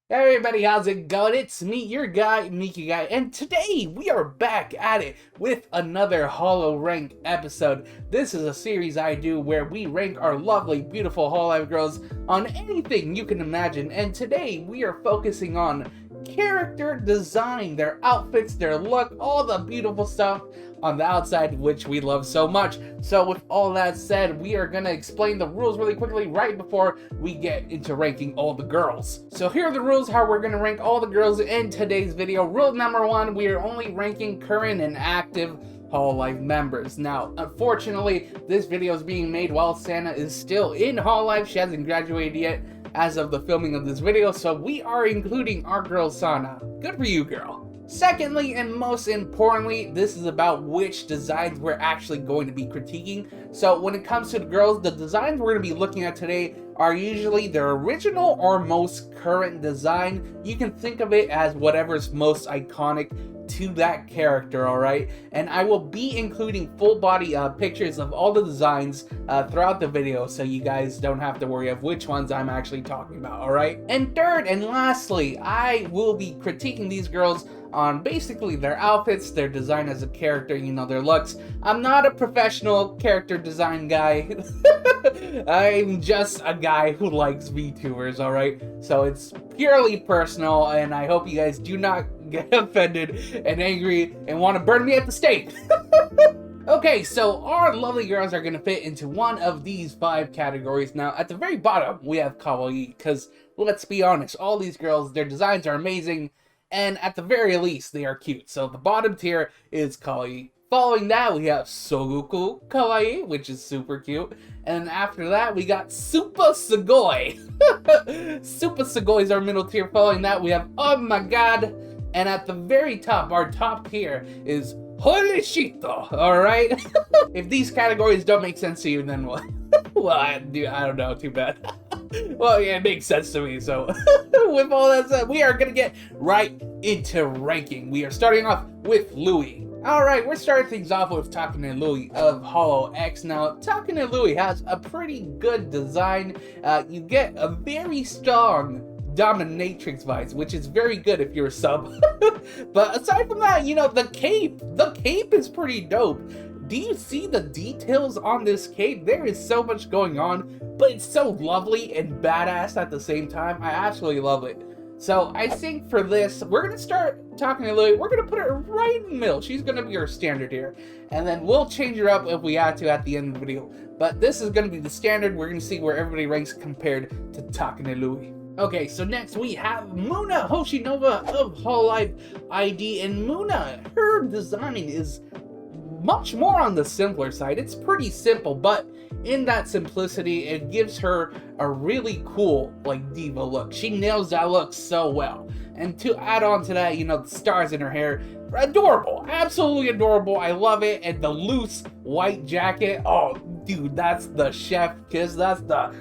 Hey everybody, how's it going? It's me, your guy, Mikigai, and today we are back at it with another Holo Rank episode. This is a series I do where we rank our lovely, beautiful Hololive girls on anything you can imagine, and today we are focusing on character design, their outfits, their look, all the beautiful stuff on the outside, which we love so much. So with all that said, we are gonna explain the rules really quickly right before we get into ranking all the girls. So here are the rules how we're gonna rank all the girls in today's video. Rule number one, we are only ranking current and active Hololive members. Now, unfortunately, this video is being made while Sana is still in Hololive. She hasn't graduated yet as of the filming of this video, so we are including our girl Sana. Good for you, girl. Secondly, and most importantly, this is about which designs we're actually going to be critiquing. So when it comes to the girls, the designs we're going to be looking at today are usually their original or most current design. You can think of it as whatever's most iconic to that character, alright? And I will be including full body pictures of all the designs throughout the video, so you guys don't have to worry of which ones I'm actually talking about, alright? And third and lastly, I will be critiquing these girls on basically their outfits, their design as a character, you know, their looks. I'm not a professional character design guy. I'm just a guy who likes VTubers, alright? So it's purely personal, and I hope you guys do not get offended and angry and want to burn me at the stake. Okay, so our lovely girls are going to fit into one of these 5 categories. Now, at the very bottom, we have kawaii, because let's be honest, all these girls, their designs are amazing, and at the very least, they are cute. So the bottom tier is kawaii. Following that, we have Sogoku Kawaii, which is super cute. And after that, we got Super Sugoi. Super Sugoi is our middle tier. Following that, we have Oh My God. And at the very top, our top tier is Holy Shito, alright? If these categories don't make sense to you, then what? Well, I don't know, too bad. Well, yeah, it makes sense to me, so with all that said, we are gonna get right into ranking. We are starting off with Lui. Alright, we're starting things off with Takane Lui of Holo X. Now, Takane Lui has a pretty good design. You get a very strong dominatrix vibes, which is very good if you're a sub. But aside from that, you know, the cape is pretty dope. Do you see the details on this cape? There is so much going on, but it's so lovely and badass at the same time. I absolutely love it. So I think for this, we're going to start talking to Lily. We're going to put her right in the middle. She's going to be our standard here. And then we'll change her up if we have to at the end of the video. But this is going to be the standard. We're going to see where everybody ranks compared to Takane Lui. Okay, so next we have Moona Hoshinova of Hololive ID. And Moona, her design is much more on the simpler side. It's pretty simple, but in that simplicity, it gives her a really cool, like, diva look. She nails that look so well. And to add on to that, you know, the stars in her hair, adorable, absolutely adorable. I love it. And the loose white jacket, oh, dude, that's the chef kiss. That's the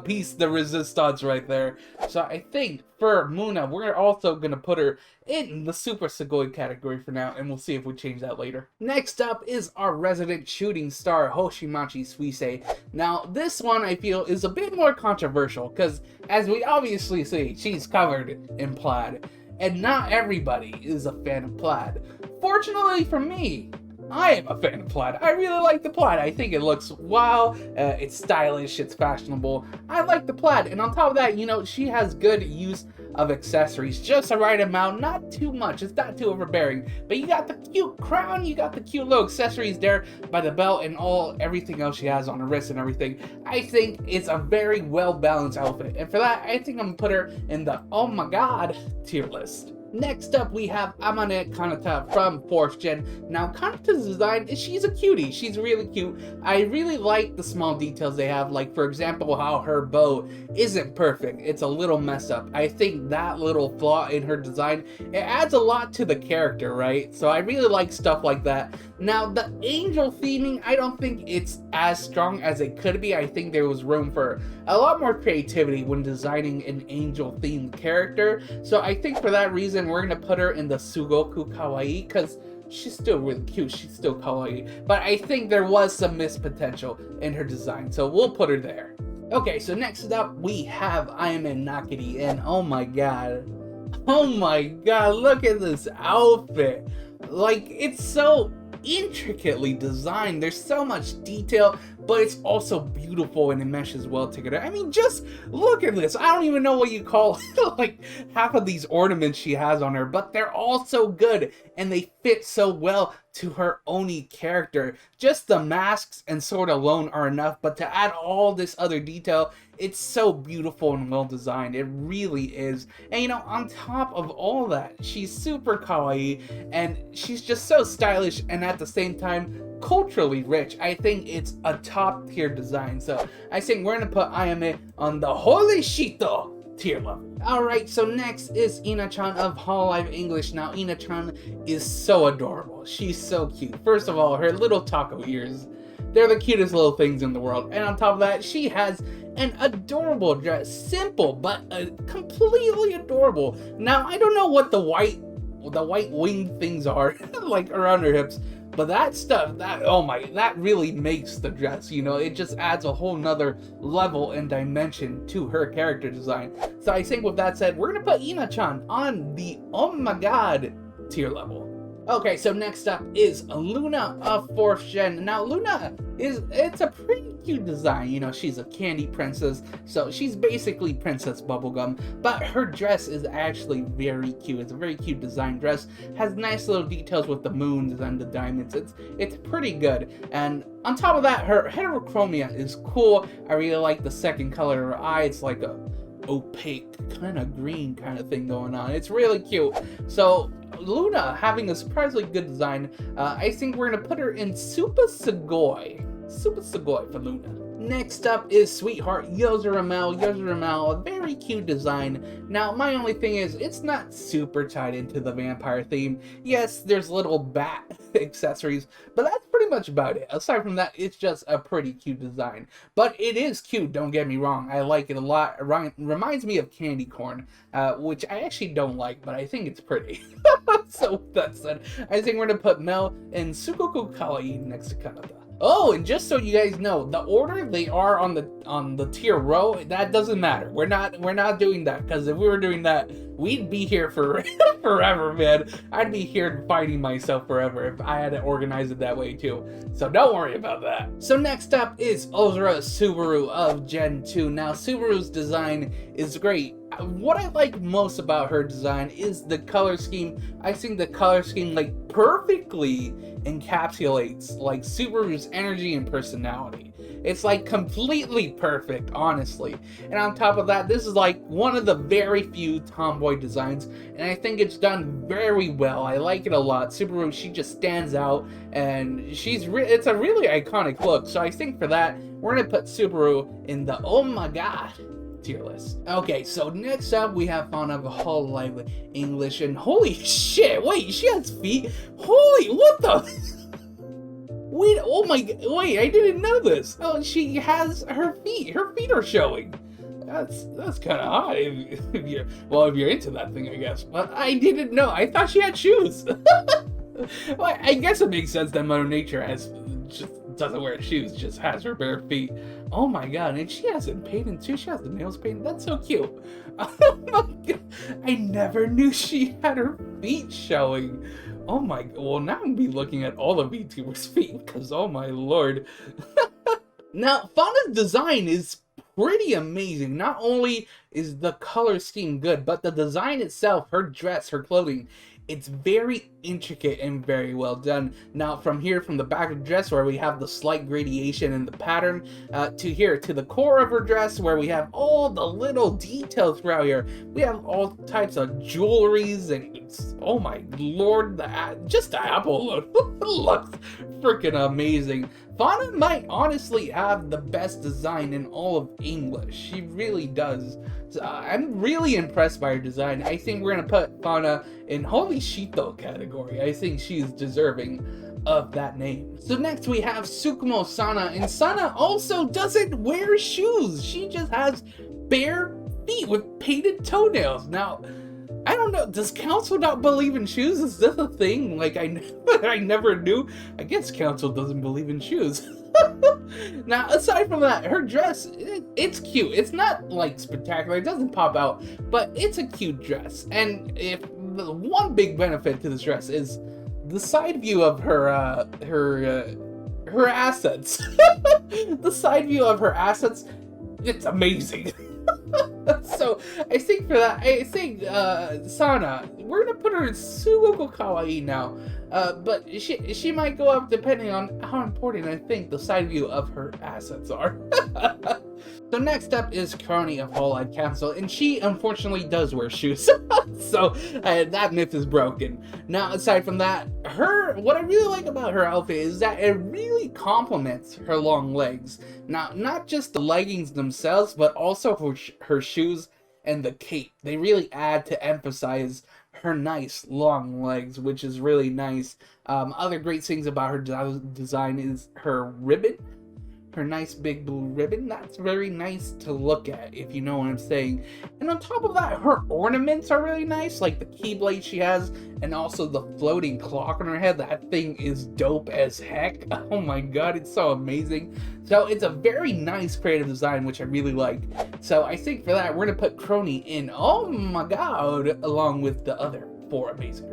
piece de resistance right there. So I think for Moona, we're also going to put her in the Super Sugoi category for now, and we'll see if we change that later. Next up is our resident shooting star, Hoshimachi Suisei. Now, this one I feel is a bit more controversial, because as we obviously see, she's covered in plaid, and not everybody is a fan of plaid. Fortunately for me, I am a fan of plaid. I really like the plaid. I think it looks wow, it's stylish, it's fashionable. I like the plaid, and on top of that, you know, she has good use of accessories, just the right amount, not too much, it's not too overbearing, but you got the cute crown, you got the cute little accessories there by the belt and everything else she has on her wrist and everything. I think it's a very well balanced outfit, and for that, I think I'm gonna put her in the oh my god tier list. Next up, we have Amane Kanata from 4th Gen. Now, Kanata's design, she's a cutie. She's really cute. I really like the small details they have, like, for example, how her bow isn't perfect. It's a little messed up. I think that little flaw in her design, it adds a lot to the character, right? So I really like stuff like that. Now, the angel theming, I don't think it's as strong as it could be. I think there was room for a lot more creativity when designing an angel-themed character. So I think for that reason, we're going to put her in the Sugoku Kawaii, because she's still really cute, she's still kawaii. But I think there was some missed potential in her design, so we'll put her there. Okay, so next up we have Ayame Nakiri, and oh my god, look at this outfit. Like, it's so intricately designed. There's so much detail, but it's also beautiful and it meshes well together. I mean, just look at this. I don't even know what you call like half of these ornaments she has on her, but they're all so good and they fit so well to her Oni character. Just the masks and sword alone are enough, but to add all this other detail, it's so beautiful and well designed. It really is. And you know, on top of all that, she's super kawaii and she's just so stylish and at the same time culturally rich. I think it's a top tier design. So I think we're gonna put Ayame on the holy shito tier level. Alright, so next is Ina-chan of Hololive English. Now, Ina-chan is so adorable. She's so cute. First of all, her little taco ears. They're the cutest little things in the world. And on top of that, she has an adorable dress. Simple, but completely adorable. Now, I don't know what the white winged things are, like around her hips. But that stuff, that really makes the dress, you know, it just adds a whole nother level and dimension to her character design. So I think with that said, we're gonna put Ina-chan on the oh my god tier level. Okay, so next up is Luna of 4th Gen. Now, Luna it's a pretty cute design. You know, she's a candy princess, so she's basically Princess Bubblegum, but her dress is actually very cute. It's a very cute design dress. Has nice little details with the moons and the diamonds. It's pretty good. And on top of that, her heterochromia is cool. I really like the second color of her eye. It's like a opaque kind of green kind of thing going on. It's really cute. So Luna having a surprisingly good design. I think we're gonna put her in Super Sugoi for Luna. Next up is Sweetheart Yozora Mel. Yozora Mel, a very cute design. Now, my only thing is, it's not super tied into the vampire theme. Yes, there's little bat accessories, but that's pretty much about it. Aside from that, it's just a pretty cute design. But it is cute, don't get me wrong. I like it a lot. It reminds me of candy corn, which I actually don't like, but I think it's pretty. So with that said, I think we're gonna put Mel and Sukoku Kawaii next to Kanata. Oh, and just so you guys know, the order they are on the tier row, that doesn't matter. We're not doing that, because if we were doing that, we'd be here for forever, man. I'd be here fighting myself forever if I had to organize it that way too. So don't worry about that. So next up is Oozara Subaru of Gen 2. Now, Subaru's design is great. What I like most about her design is the color scheme. I think the color scheme like perfectly encapsulates like Subaru's energy and personality. It's like completely perfect, honestly. And on top of that, this is like one of the very few tomboy designs, and I think it's done very well. I like it a lot. Subaru, she just stands out, and it's a really iconic look. So I think for that, we're gonna put Subaru in the oh my god tier list. Okay, so next up we have Fauna of Hololive English, and holy shit, wait, she has feet? Holy, what the? Wait, oh my, wait, I didn't know this. Oh, she has her feet are showing. That's kind of hot if you're into that thing, I guess. But I didn't know, I thought she had shoes. Well, I guess it makes sense that Mother Nature just doesn't wear shoes, just has her bare feet. Oh my god, and she has it painted too. She has the nails painted. That's so cute. Oh my god, I never knew she had her feet showing. Oh my, well now I'm gonna be looking at all the VTubers' feet, because oh my lord. Now, Fauna's design is pretty amazing. Not only is the color scheme good, but the design itself, her dress, her clothing, it's very intricate and very well done. Now, from the back of the dress where we have the slight gradation in the pattern, to here, to the core of her dress where we have all the little details throughout here. We have all types of jewelries and oh my lord, just the apple alone looks freaking amazing. Fauna might honestly have the best design in all of English. She really does. I'm really impressed by her design. I think we're gonna put Fauna in Holy Shito category. I think she's deserving of that name. So next we have Tsukumo Sana, and Sana also doesn't wear shoes. She just has bare feet with painted toenails. Now, I don't don't know. Does Council not believe in shoes? Is this a thing? Like, I never knew. I guess Council doesn't believe in shoes. Now, aside from that, her dress, it's cute. It's not, like, spectacular. It doesn't pop out, but it's a cute dress. And if the one big benefit to this dress is the side view of her assets. The side view of her assets, it's amazing. So I think for that, I think Sana, we're gonna put her in Sugoku Kawaii now, but she might go up depending on how important I think the side view of her assets are. So next up is Kronii of Hololive Council, and she unfortunately does wear shoes. So that myth is broken. Now, aside from that, what I really like about her outfit is that it really complements her long legs. Now, not just the leggings themselves, but also her shoes and the cape. They really add to emphasize her nice long legs, which is really nice. Other great things about her design is her ribbon. Her nice big blue ribbon, that's very nice to look at, if you know what I'm saying. And on top of that, her ornaments are really nice, like the keyblade she has, and also the floating clock on her head. That thing is dope as heck. Oh my god, it's so amazing. So it's a very nice creative design, which I really like. So I think for that, we're gonna put Kronii in, oh my god, along with the other 3 amazing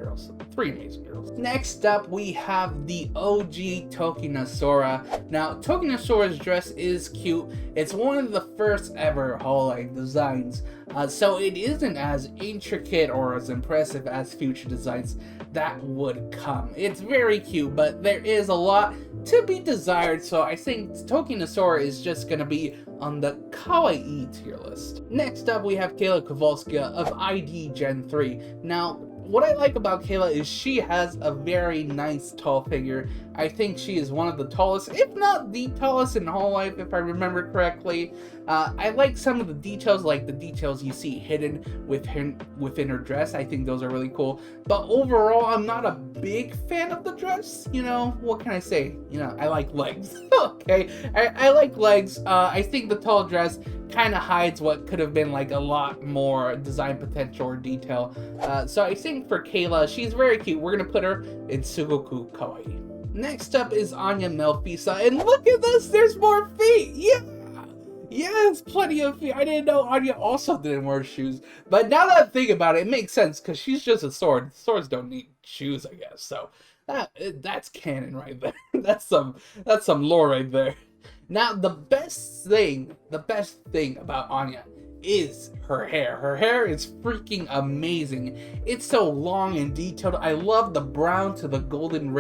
girls. Next up, we have the OG Tokino Sora. Now, Tokino Sora's dress is cute. It's one of the first ever Hololive designs, so it isn't as intricate or as impressive as future designs that would come. It's very cute, but there is a lot to be desired, so I think Tokino Sora is just gonna be on the kawaii tier list. Next up, we have Kaela Kovalskia of ID Gen 3. Now, what I like about Kaela is she has a very nice tall figure. I think she is one of the tallest, if not the tallest in Hololive, if I remember correctly. I like some of the details, like the details you see hidden within her dress. I think those are really cool. But overall, I'm not a big fan of the dress. You know, what can I say? You know, I like legs. Okay, I like legs. I think the tall dress kind of hides what could have been like a lot more design potential or detail. So I think for Kaela, she's very cute. We're gonna put her in Sugoku Kawaii. Next up is Anya Melfissa, and look at this, there's more feet! Yeah! Yes, plenty of feet. I didn't know Anya also didn't wear shoes. But now that I think about it, it makes sense, because she's just a sword. Swords don't need shoes, I guess. So, that's canon right there. That's some lore right there. Now, the best thing about Anya is her hair. Her hair is freaking amazing. It's so long and detailed. I love the brown to the golden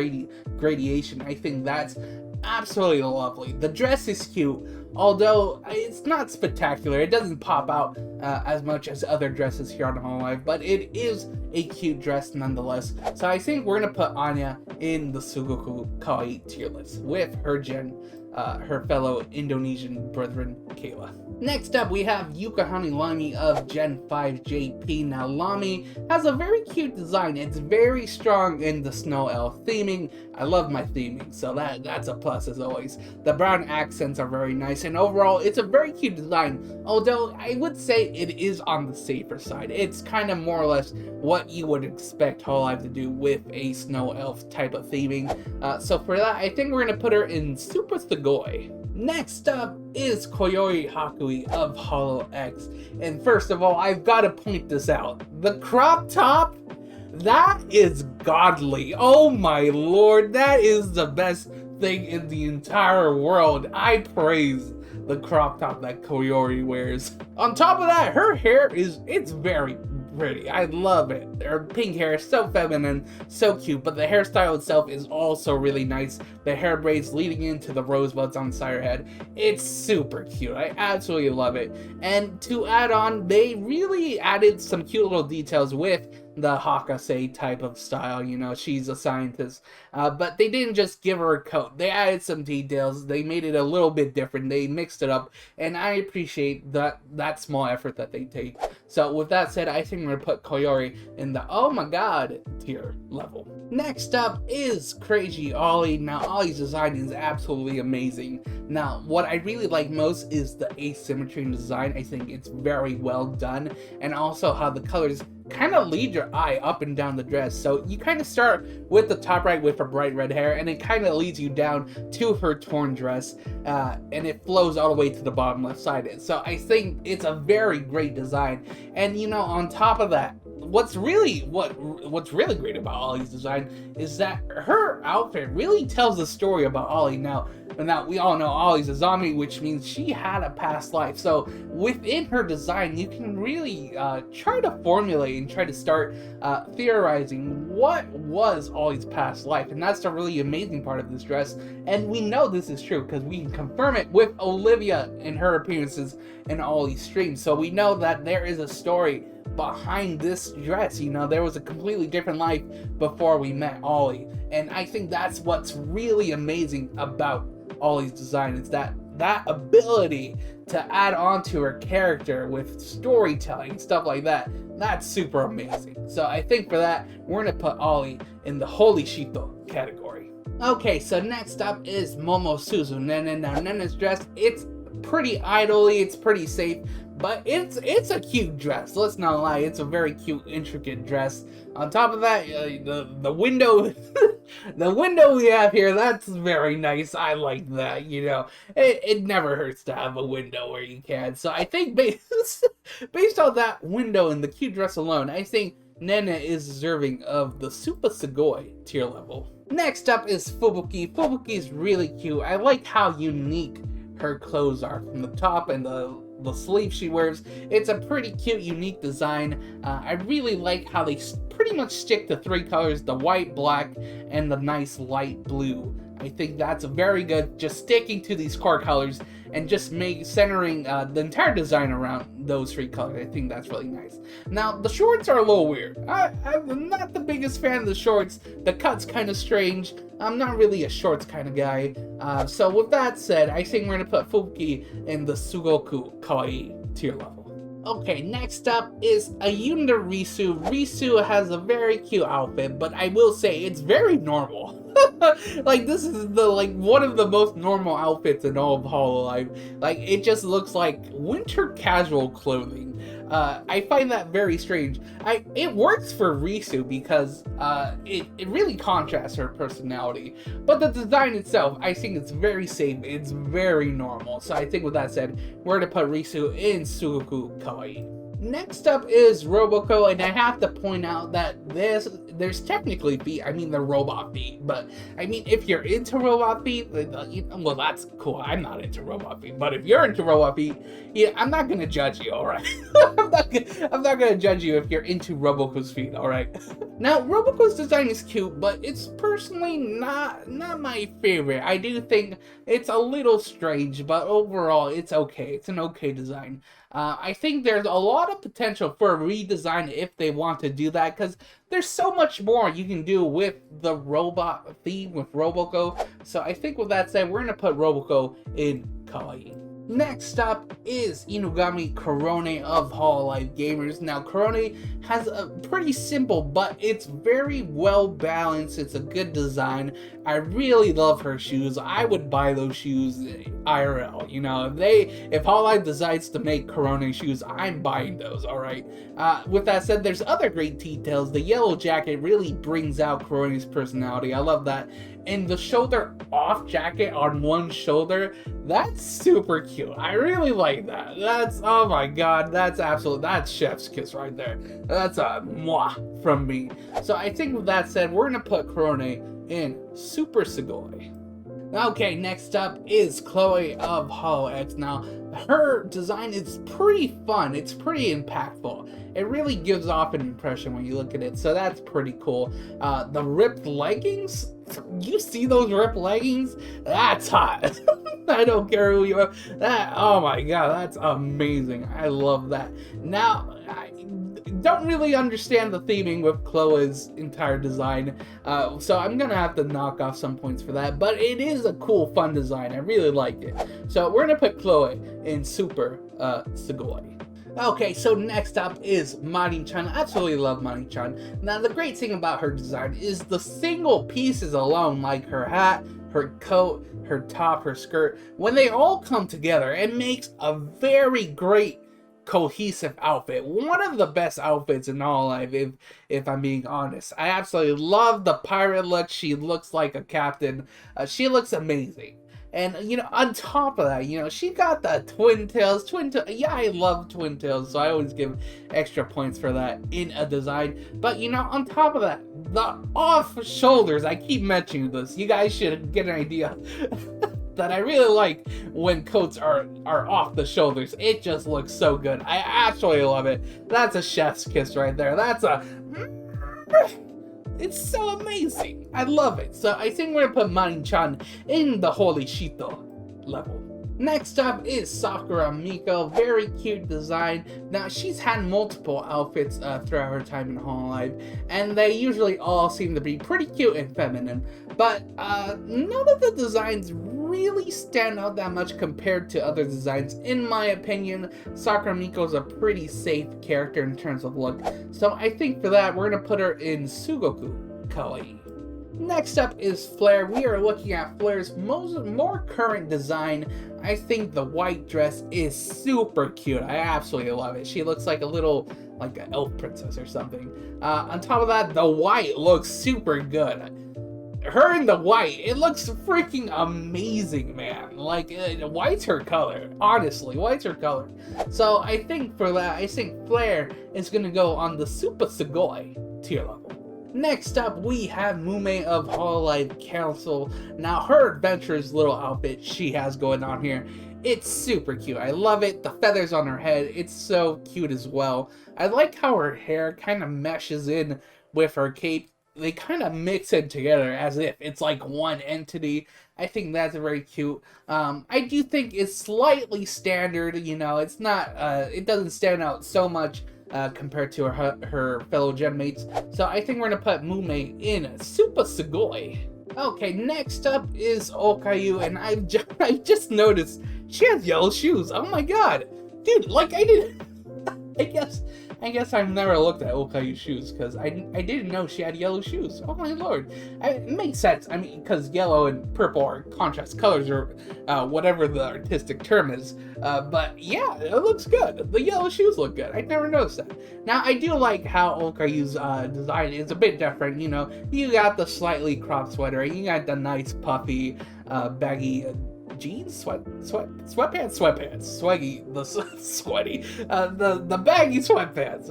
gradation. I think that's absolutely lovely. The dress is cute, although it's not spectacular. It doesn't pop out as much as other dresses here on Hololive, but it is a cute dress nonetheless. So I think we're gonna put Anya in the Sugoku Kawaii tier list with her her fellow Indonesian brethren, Kaela. Next up, we have Yukihana Lamy of Gen 5 JP. Now, Lamy has a very cute design. It's very strong in the snow elf theming. I love my theming, so that's a plus as always. The brown accents are very nice, and overall, it's a very cute design, although I would say it is on the safer side. It's kind of more or less what you would expect Hololive to do with a snow elf type of theming. So for that, I think we're going to put her in Super Sugoi. Next up is Koyori Hakui of Holo X. And first of all, I've got to point this out. The crop top, that is godly. Oh my lord, that is the best thing in the entire world. I praise the crop top that Koyori wears. On top of that, her hair it's very pretty. I love it. Her pink hair is so feminine, so cute, but the hairstyle itself is also really nice. The hair braids leading into the rosebuds on the side of her head. It's super cute. I absolutely love it. And to add on, they really added some cute little details with the Hakase type of style. You know, she's a scientist, but they didn't just give her a coat. They added some details. They made it a little bit different. They mixed it up, and I appreciate that small effort that they take. So with that said, I think we're gonna put Koyori in the oh my god tier level. Next up is Kureiji Ollie. Now, Ollie's design is absolutely amazing. Now, what I really like most is the asymmetry in design. I think it's very well done, and also how the colors kind of lead your eye up and down the dress. So you kind of start with the top right with her bright red hair, and it kind of leads you down to her torn dress, and it flows all the way to the bottom left side. So I think it's a very great design. And you know, on top of that, what's really great about Ollie's design is that her outfit really tells a story about Ollie. Now we all know Ollie's a zombie, which means she had a past life. So within her design, you can really try to formulate and try to start theorizing what was Ollie's past life, and that's the really amazing part of this dress. And we know this is true because we can confirm it with Olivia in her appearances in Ollie's stream. So we know that there is a story behind this dress. You know, there was a completely different life before we met Ollie, and I think that's what's really amazing about Ollie's design, is that ability to add on to her character with storytelling, stuff like that. That's super amazing. So I think for that, we're gonna put Ollie in the Holy Shito category. Okay, so next up is Momosuzu Nene. Now Nene's dress, it's pretty idly, it's pretty safe, but it's a cute dress. Let's not lie, it's a very cute, intricate dress. On top of that, the window, the window we have here, that's very nice. I like that. You know, it never hurts to have a window where you can. So I think based on that window and the cute dress alone, I think Nene is deserving of the Super Sugoi tier level. Next up is Fubuki. Fubuki's really cute. I like how unique her clothes are, from the top and the sleeve she wears. It's a pretty cute, unique design. I really like how they pretty much stick to three colors: the white, black, and the nice light blue. I think that's very good, just sticking to these core colors and just centering the entire design around those three colors. I think that's really nice. Now, the shorts are a little weird. I'm not the biggest fan of the shorts. The cut's kind of strange. I'm not really a shorts kind of guy. So with that said, I think we're going to put Fubuki in the Sugoku Kawaii tier level. Okay, next up is Ayunda Risu. Risu has a very cute outfit, but I will say it's very normal. Like, this is one of the most normal outfits in all of Hololive. Like, it just looks like winter casual clothing. I find that very strange. It works for Risu because it really contrasts her personality. But the design itself, I think it's very safe. It's very normal. So I think with that said, we're going to put Risu in Sugoku Kawaii. Next up is Roboko, and I have to point out that there's technically feet. I mean, they're robot feet, but I mean, if you're into robot feet, well, that's cool. I'm not into robot feet, but if you're into robot feet, yeah, I'm not gonna judge you, all right? I'm not gonna judge you if you're into Roboko's feet, all right? Now, Roboko's design is cute, but it's personally not my favorite. I do think it's a little strange, but overall, it's okay. It's an okay design. I think there's a lot of potential for a redesign if they want to do that, because there's so much more you can do with the robot theme with Roboko. So I think with that said, we're going to put Roboko in Kawaii. Next up is Inugami Korone of Hololive Gamers. Now, Korone has a pretty simple, but it's very well balanced. It's a good design. I really love her shoes. I would buy those shoes IRL. You know, if Hololive decides to make Korone shoes, I'm buying those, alright? With that said, there's other great details. The yellow jacket really brings out Korone's personality. I love that. And the shoulder off jacket on one shoulder, that's super cute. I really like that. Oh my god, that's chef's kiss right there. That's a mwah from me. So I think with that said, we're gonna put Korone in Super Sugoi. Okay, next up is Chloe of HoloX. Now, her design is pretty fun. It's pretty impactful. It really gives off an impression when you look at it, so that's pretty cool. The ripped leggings, you see those ripped leggings? That's hot. I don't care who you are. Oh my god, that's amazing. I love that. Now, I don't really understand the theming with Chloe's entire design, so I'm gonna have to knock off some points for that, but it is a cool, fun design. I really like it. So we're gonna put Chloe in Super Sugoi. Okay, so next up is Marin-chan. I absolutely love Marin-chan. Now, the great thing about her design is the single pieces alone, like her hat, her coat, her top, her skirt, when they all come together, it makes a very great cohesive outfit. One of the best outfits in Hololive, if I'm being honest. I absolutely love the pirate look. She looks like a captain. She looks amazing. And, you know, on top of that, you know, she got the twin tails. Yeah, I love twin tails, so I always give extra points for that in a design. But, you know, on top of that, the off shoulders, I keep mentioning this. You guys should get an idea. That I really like when coats are off the shoulders. It just looks so good. I absolutely love it. That's a chef's kiss right there. That's a... It's so amazing. I love it. So I think we're gonna put Marin-chan in the Holy Shito level. Next up is Sakura Miko. Very cute design. Now, she's had multiple outfits throughout her time in Hololive, and they usually all seem to be pretty cute and feminine, but none of the designs really stand out that much compared to other designs. In my opinion, Sakura Miko is a pretty safe character in terms of look, so I think for that, we're going to put her in Sugoku Kawaii. Next up is Flare. We are looking at Flare's more current design. I think the white dress is super cute. I absolutely love it. She looks like a little, like an elf princess or something. On top of that, the white looks super good. Her in the white, it looks freaking amazing, man. Like, white's her color. Honestly, white's her color. So I think for that, I think Flare is going to go on the Super Sugoi tier level. Next up, we have Mumei of Hololive Council. Now, her adventurous little outfit she has going on here, it's super cute. I love it. The feathers on her head, it's so cute as well. I like how her hair kind of meshes in with her cape. They kind of mix it together as if it's like one entity. I think that's very cute. I do think it's slightly standard, you know, it's not, it doesn't stand out so much compared to her fellow gen mates. So I think we're gonna put Mumei in Super Sugoi. Okay, next up is Okayu, and I've just noticed she has yellow shoes. Oh my god, dude! Like I didn't. I guess I've never looked at Okayu's shoes because I didn't know she had yellow shoes. Oh my lord, it makes sense. I mean, because yellow and purple are contrast colors, or whatever the artistic term is. But yeah, it looks good. The yellow shoes look good. I never noticed that. Now I do like how Okayu's design is a bit different. You know, you got the slightly cropped sweater. You got the nice puffy, baggy. Jeans, sweatpants, swaggy, the sweaty, the baggy sweatpants.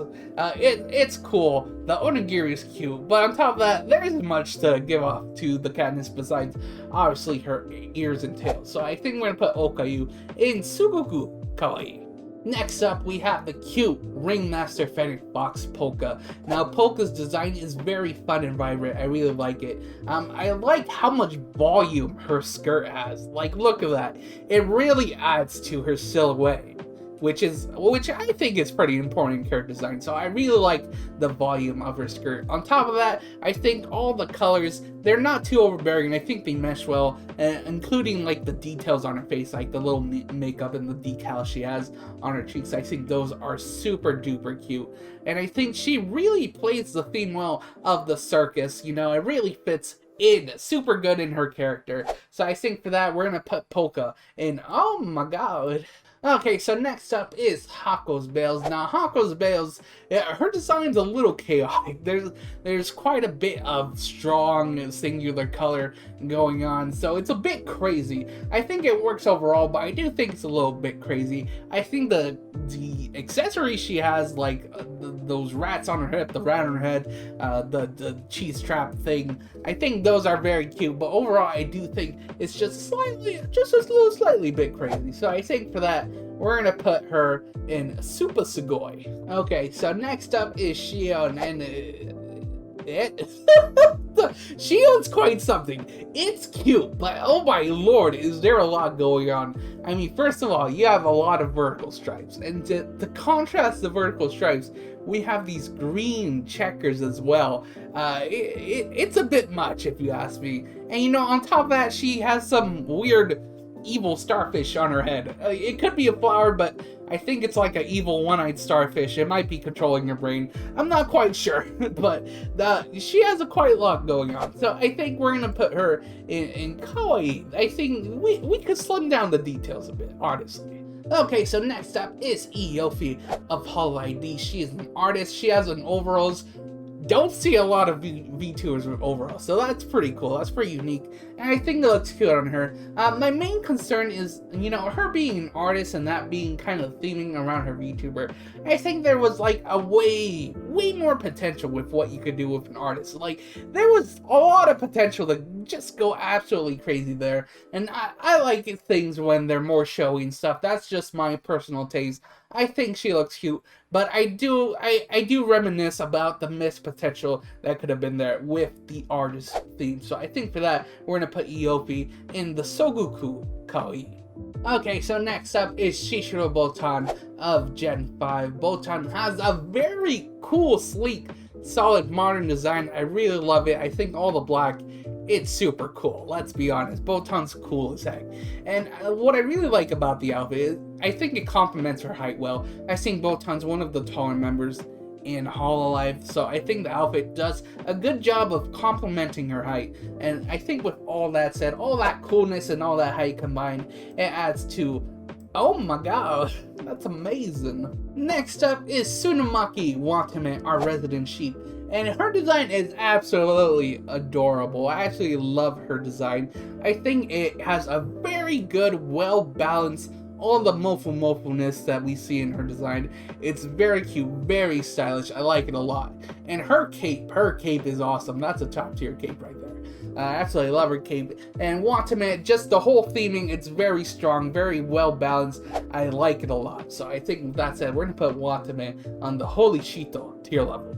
It's cool. The onigiri is cute, but on top of that, there isn't much to give off to the Katniss besides obviously her ears and tails. So I think we're gonna put Okayu in Sugoku Kawaii. Next up, we have the cute Ringmaster Fennec Fox Polka. Now, Polka's design is very fun and vibrant. I really like it. I like how much volume her skirt has. Like, look at that. It really adds to her silhouette, which I think is pretty important in character design. So I really like the volume of her skirt. On top of that, I think all the colors, they're not too overbearing. I think they mesh well, including like the details on her face, like the little makeup and the decals she has on her cheeks. I think those are super duper cute. And I think she really plays the theme well of the circus. You know, it really fits in super good in her character. So I think for that, we're gonna put Polka in. Oh my god. Okay, so next up is Hako's Bales. Now, Hako's Bales, her design's a little chaotic. There's quite a bit of strong singular color going on, so it's a bit crazy. I think it works overall, but I do think it's a little bit crazy. I think the accessories she has, like those rats on her hip, the rat on her head, the cheese trap thing, I think those are very cute, but overall I do think it's just a little slightly bit crazy. So I think for that, we're gonna put her in Super Sugoi. Okay, so next up is Shion, and Shion's quite something. It's cute, but oh my lord, is there a lot going on. I mean, first of all, you have a lot of vertical stripes, and to contrast the vertical stripes, we have these green checkers as well. It's a bit much, if you ask me. And you know, on top of that, she has some weird evil starfish on her head. It could be a flower, but I think it's like an evil one-eyed starfish. It might be controlling her brain. I'm not quite sure, but she has quite a lot going on. So I think we're gonna put her in Kawaii. I think we could slim down the details a bit, honestly. Okay, so next up is Iofi of Hololive ID. She is an artist. She has an overalls. Don't see a lot of VTubers with overalls, so that's pretty cool. That's pretty unique, and I think it looks cute on her. My main concern is, her being an artist and that being kind of theming around her VTuber. I think there was like a way more potential with what you could do with an artist. Like, there was a lot of potential to just go absolutely crazy there, and I like things when they're more showy and stuff. That's just my personal taste. I think she looks cute, but I do reminisce about the missed potential that could have been there with the artist theme. So I think for that, we're gonna put Iofi in the Sogoku Kawaii. Okay, so next up is Shishiro Botan of Gen 5. Botan has a very cool, sleek, solid modern design. I really love it. I think all the black, it's super cool. Let's be honest. Botan's cool as heck. And what I really like about the outfit is I think it complements her height well. I think Botan's one of the taller members in Hololive, so I think the outfit does a good job of complementing her height. And I think with all that said, all that coolness and all that height combined, it adds to, oh my god, that's amazing. Next up is Tsunamaki Watame, our resident sheep. And her design is absolutely adorable. I actually love her design. I think it has a very good, well-balanced, all the mofu-mofu-ness that we see in her design. It's very cute, very stylish. I like it a lot. And her cape is awesome. That's a top-tier cape right there. I absolutely love her cape. And Watame, just the whole theming, it's very strong, very well-balanced. I like it a lot. So I think with that said, we're going to put Watame on the Holy Shito tier level.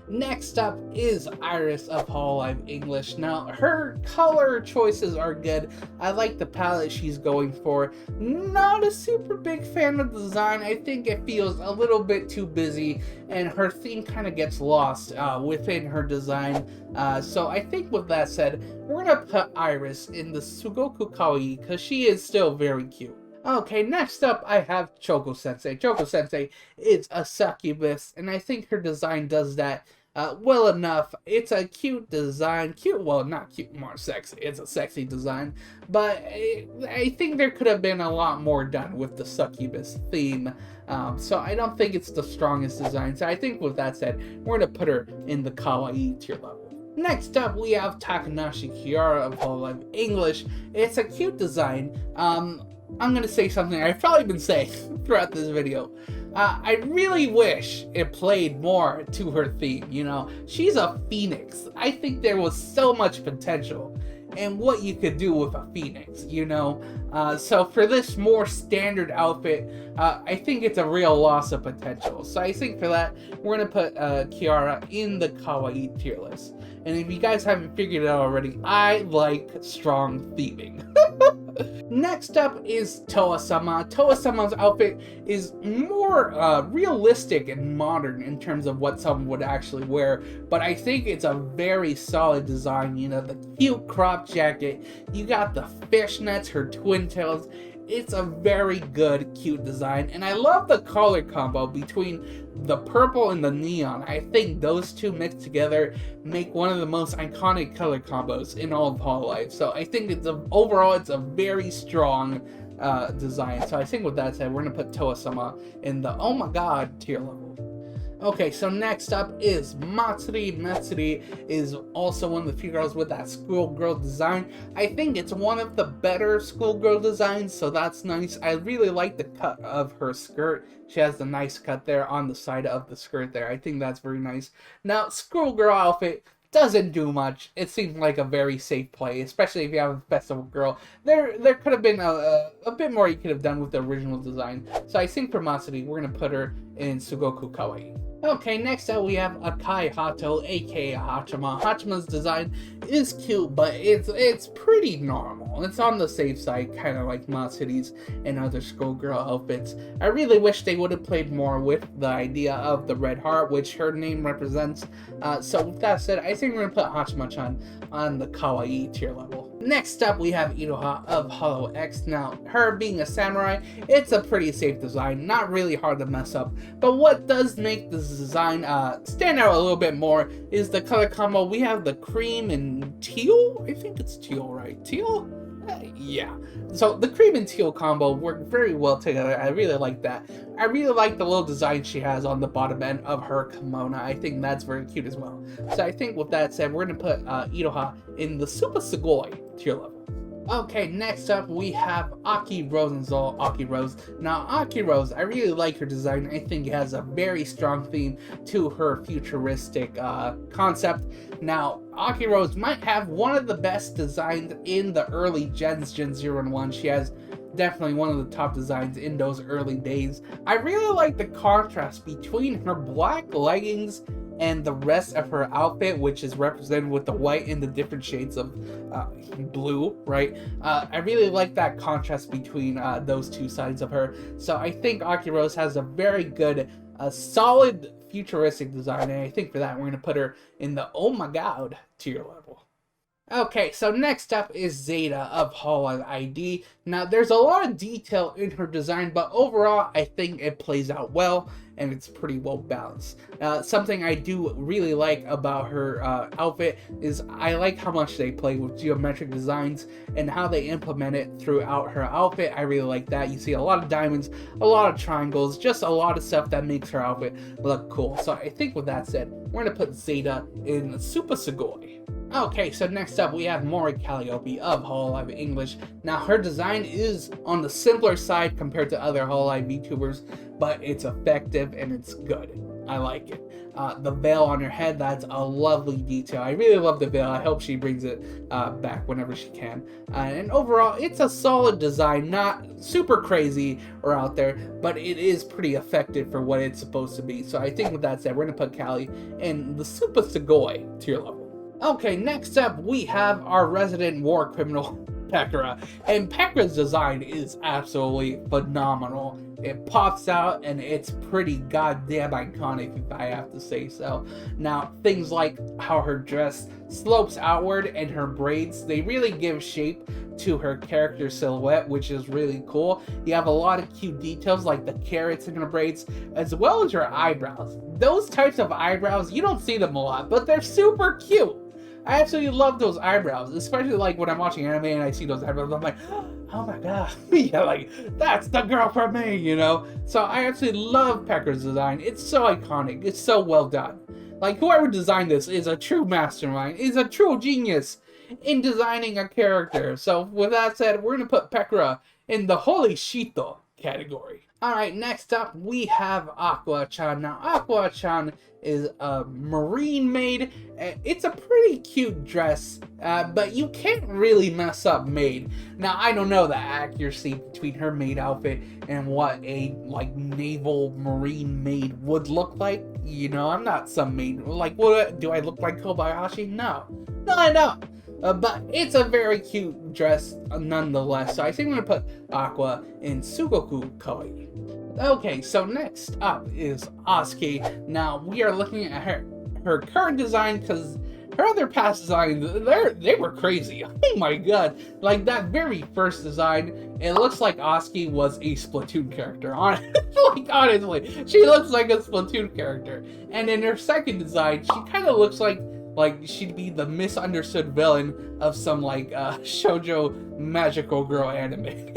Next up is Iris of Hololive English. Now, her color choices are good. I like the palette she's going for. Not a super big fan of the design. I think it feels a little bit too busy, and her theme kind of gets lost within her design. So I think with that said, we're going to put Iris in the Sogoku Kawaii because she is still very cute. Okay, next up I have Choco Sensei. Choco Sensei is a succubus, and I think her design does that well enough. It's a cute design. Cute, well, not cute, more sexy. It's a sexy design. But I think there could have been a lot more done with the succubus theme. So I don't think it's the strongest design. So I think with that said, we're going to put her in the Kawaii tier level. Next up, we have Takanashi Kiara of Hololive English. It's a cute design. I'm going to say something I've probably been saying throughout this video. I really wish it played more to her theme, She's a phoenix. I think there was so much potential in what you could do with a phoenix, So for this more standard outfit, I think it's a real loss of potential. So I think for that, we're going to put Kiara in the Kawaii tier list. And if you guys haven't figured it out already, I like strong theming. Next up is Toa-sama. Toa-sama's outfit is more realistic and modern in terms of what someone would actually wear, but I think it's a very solid design. The cute crop jacket, you got the fishnets, her twin tails. It's a very good, cute design, and I love the color combo between the purple and the neon. I think those two mixed together make one of the most iconic color combos in all of Hololive. So I think overall it's a very strong design. So I think with that said, we're going to put Toa-sama in the oh my god tier level. Okay, so next up is Matsuri. Matsuri is also one of the few girls with that schoolgirl design. I think it's one of the better schoolgirl designs, so that's nice. I really like the cut of her skirt. She has the nice cut there on the side of the skirt there. I think that's very nice. Now, schoolgirl outfit doesn't do much. It seems like a very safe play, especially if you have a festival girl. There could have been a bit more you could have done with the original design. So I think for Matsuri, we're going to put her in Sogoku Kawaii. Okay, next up we have Akai Hato, aka Hachima. Hachima's design is cute, but it's pretty normal. It's on the safe side, kind of like Matsuri's and other schoolgirl outfits. I really wish they would have played more with the idea of the red heart, which her name represents. So with that said, I think we're going to put Hachima-chan on the Kawaii tier level. Next up, we have Iroha of Hollow X. Now, her being a samurai, it's a pretty safe design, not really hard to mess up. But what does make this design stand out a little bit more is the color combo. We have the cream and teal? I think it's teal, right? Teal? Yeah. So the cream and teal combo work very well together. I really like that. I really like the little design she has on the bottom end of her kimono. I think that's very cute as well. So I think with that said, we're going to put Iroha in the Super Sugoi tier level. Okay, next up we have Aki Rosenthal, Aki Rose. Now, Aki Rose, I really like her design. I think it has a very strong theme to her futuristic concept. Now, Aki Rose might have one of the best designs in the early gens, Gen 0 and 1. She has definitely one of the top designs in those early days. I really like the contrast between her black leggings and the rest of her outfit, which is represented with the white and the different shades of blue, right? I really like that contrast between those two sides of her. So I think Aki Rose has a very good, solid futuristic design, and I think for that we're going to put her in the oh my god tier level. Okay, so next up is Zeta of Hololive ID. Now, there's a lot of detail in her design, but overall, I think it plays out well, and it's pretty well balanced. Something I do really like about her outfit is I like how much they play with geometric designs and how they implement it throughout her outfit. I really like that. You see a lot of diamonds, a lot of triangles, just a lot of stuff that makes her outfit look cool. So I think with that said, we're going to put Zeta in Super Sugoi. Okay, so next up we have Mori Calliope of Hololive English. Now, her design is on the simpler side compared to other Hololive VTubers, but it's effective and it's good. I like it. The veil on her head, that's a lovely detail. I really love the veil. I hope she brings it back whenever she can. And overall, it's a solid design, not super crazy or out there, but it is pretty effective for what it's supposed to be. So I think with that said, we're going to put Callie in the Super Sugoi tier level. Okay, next up we have our resident war criminal, Pekora. And Pekora's design is absolutely phenomenal. It pops out and it's pretty goddamn iconic, if I have to say so. Now, things like how her dress slopes outward and her braids, they really give shape to her character silhouette, which is really cool. You have a lot of cute details like the carrots in her braids, as well as her eyebrows. Those types of eyebrows, you don't see them a lot, but they're super cute. I absolutely love those eyebrows, especially like when I'm watching anime and I see those eyebrows, I'm like, oh my god, yeah, like, that's the girl for me, you know? So I absolutely love Pekora's design. It's so iconic, it's so well done. Like, whoever designed this is a true mastermind, is a true genius in designing a character. So with that said, we're gonna put Pekora in the Holy Shito category. Alright, next up we have Aqua-chan. Now, Aqua-chan is a marine maid. It's a pretty cute dress, but you can't really mess up maid. Now, I don't know the accuracy between her maid outfit and what a like naval marine maid would look like. You know, I'm not some maid. Like, what do I look like Kobayashi? No, I don't. But it's a very cute dress nonetheless. So I think I'm gonna put Aqua in Sugoku Kawaii. Okay, so next up is Asuki. Now, we are looking at her current design, because her other past designs, they were crazy. Oh my god. Like, that very first design, it looks like Asuki was a Splatoon character. Like, honestly, she looks like a Splatoon character. And in her second design, she kind of looks like she'd be the misunderstood villain of some like shoujo magical girl anime.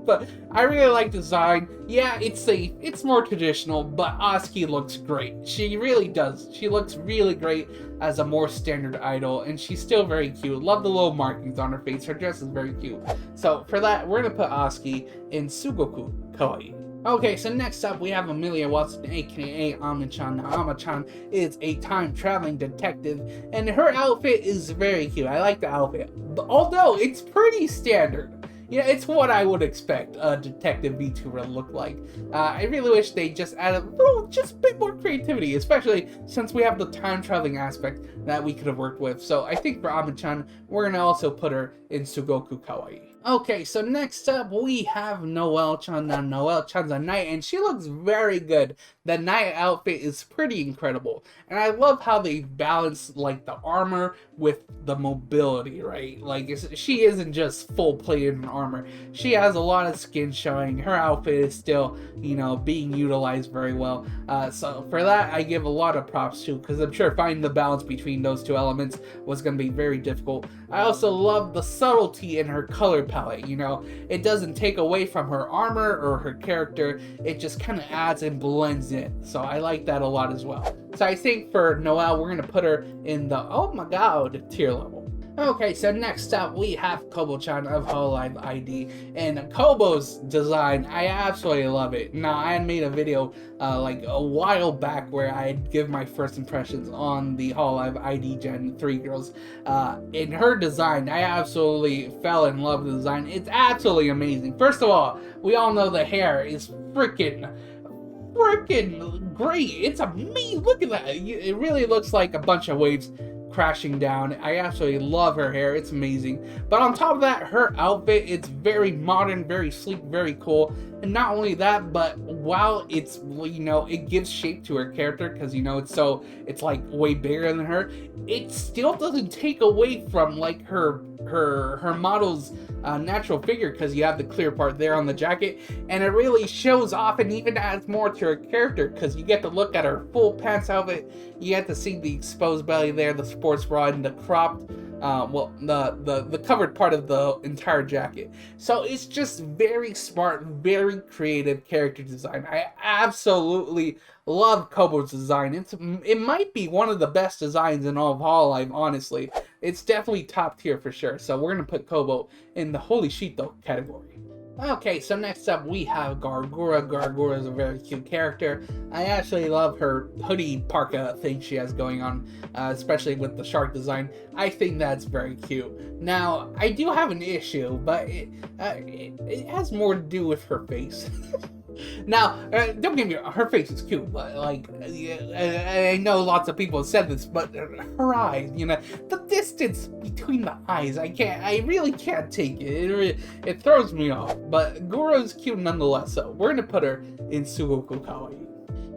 But I really like the design. Yeah, it's safe, it's more traditional, but Asuki looks great. She really does. She looks really great as a more standard idol, and she's still very cute. Love the little markings on her face. Her dress is very cute. So for that, we're gonna put Asuki in Sugoku Kawaii. Okay, so next up we have Amelia Watson, aka Amane-chan. Now, Amane-chan is a time-traveling detective, and her outfit is very cute. I like the outfit, but although it's pretty standard. You know, it's what I would expect a detective VTuber to look like. I really wish they just added a little, just a bit more creativity, especially since we have the time-traveling aspect that we could have worked with. So I think for Amane-chan, we're going to also put her in Sugoku Kawaii. Okay, so next up we have Noelle-chan. Now, Noelle-chan's a knight, and she looks very good. The knight outfit is pretty incredible, and I love how they balance like the armor with the mobility, right? Like, she isn't just full plated in armor. She has a lot of skin showing. Her outfit is still, you know, being utilized very well. So for that, I give a lot of props to, because I'm sure finding the balance between those two elements was going to be very difficult. I also love the subtlety in her color palette, you know? It doesn't take away from her armor or her character, it just kind of adds and blends in. So I like that a lot as well. So I think for Noelle, we're gonna put her in the oh my god tier level. Okay, so next up we have Kobo-chan of Hololive ID, and Kobo's design, I absolutely love it. Now, I had made a video like a while back where I'd give my first impressions on the Hololive ID Gen 3 girls. In her design, I absolutely fell in love with the design. It's absolutely amazing. First of all, we all know the hair is freaking great. It's amazing. Look at that. It really looks like a bunch of waves crashing down. I absolutely love her hair. It's amazing. But on top of that, her outfit, it's very modern, very sleek, very cool. And not only that, but while it's, you know, it gives shape to her character because, you know, it's like way bigger than her, it still doesn't take away from like her model's natural figure, because you have the clear part there on the jacket, and it really shows off and even adds more to her character because you get to look at her full pants outfit, you get to see the exposed belly there, the sports bra, and the cropped the covered part of the entire jacket. So it's just very smart, very creative character design. I absolutely love Kobo's design. It might be one of the best designs in all of Hololive, honestly. It's definitely top tier for sure. So we're gonna put Kobo in the Holy Shito category. Okay, so next up we have Gawr Gura. Gawr Gura is a very cute character. I actually love her hoodie parka thing she has going on, especially with the shark design. I think that's very cute. Now, I do have an issue, but it has more to do with her face. Now, don't get me wrong, her face is cute, but like, I know lots of people have said this, but her eyes, you know, the distance between the eyes, I really can't take it. It throws me off, but Gura is cute nonetheless, so we're gonna put her in Sugoku Kawaii.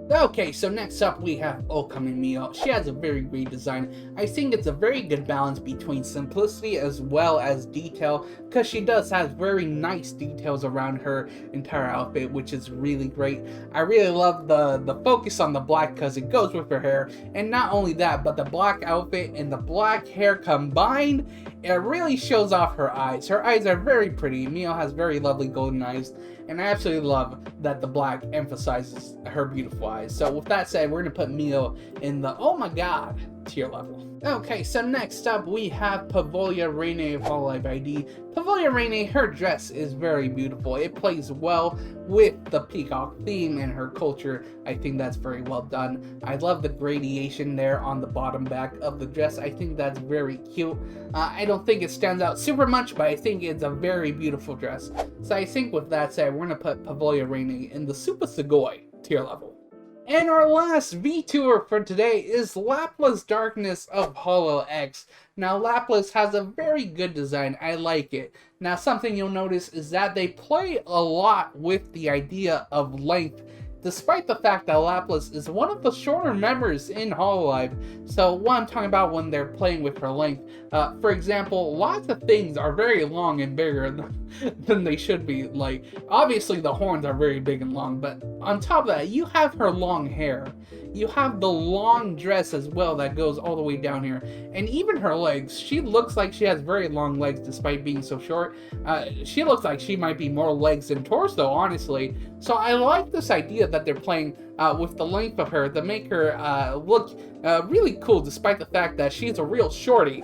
Okay, so next up we have Okami Mio. She has a very great design. I think it's a very good balance between simplicity as well as detail, because she does have very nice details around her entire outfit, which is really great. I really love the focus on the black because it goes with her hair, and not only that, but the black outfit and the black hair combined, it really shows off her eyes. Her eyes are very pretty. Mio has very lovely golden eyes, and I absolutely love that the black emphasizes her beautiful eyes. So with that said, we're going to put Mio in the oh my god tier level. Okay, so next up we have Pavolia Reine of Hololive ID. Pavolia Reine, her dress is very beautiful. It plays well with the peacock theme and her culture. I think that's very well done. I love the gradation there on the bottom back of the dress. I think that's very cute. I don't think it stands out super much, but I think it's a very beautiful dress. So I think with that said, we're going to put Pavolia Reine in the Super Sugoi tier level. And our last VTuber for today is Laplace Darkness of Holo X. Now, Laplace has a very good design. I like it. Now, something you'll notice is that they play a lot with the idea of length, despite the fact that Laplace is one of the shorter members in Hololive. So what I'm talking about when they're playing with her length, for example, lots of things are very long and bigger than they should be. Like, obviously the horns are very big and long, but on top of that, you have her long hair. You have the long dress as well that goes all the way down here. And even her legs, she looks like she has very long legs despite being so short. She looks like she might be more legs than torso, honestly. So I like this idea that they're playing with the length of her to make her look really cool despite the fact that she's a real shorty.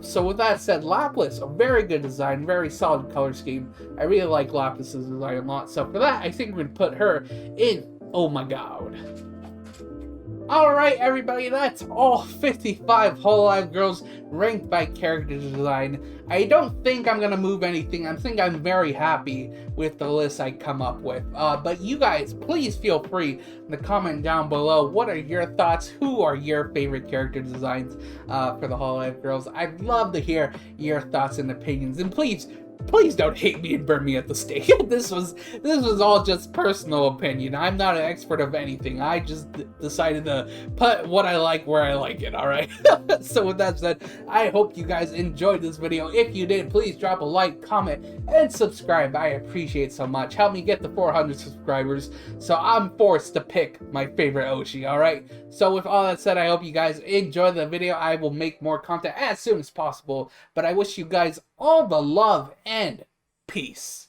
So with that said, Laplace, a very good design, very solid color scheme. I really like Laplace's design a lot. So for that, I think we're going to put her in oh my god. Alright everybody, that's all 55 Hololive girls ranked by character design. I don't think I'm gonna move anything. I think I'm very happy with the list I come up with. But you guys, please feel free to comment down below. What are your thoughts? Who are your favorite character designs for the Hololive girls? I'd love to hear your thoughts and opinions. And please don't hate me and burn me at the stake. This was all just personal opinion. I'm not an expert of anything. I just decided to put what I like where I like it, alright? So with that said, I hope you guys enjoyed this video. If you did, please drop a like, comment, and subscribe. I appreciate it so much. Help me get to 400 subscribers so I'm forced to pick my favorite Oshi, alright? So with all that said, I hope you guys enjoyed the video. I will make more content as soon as possible. But I wish you guys all the love and Peace.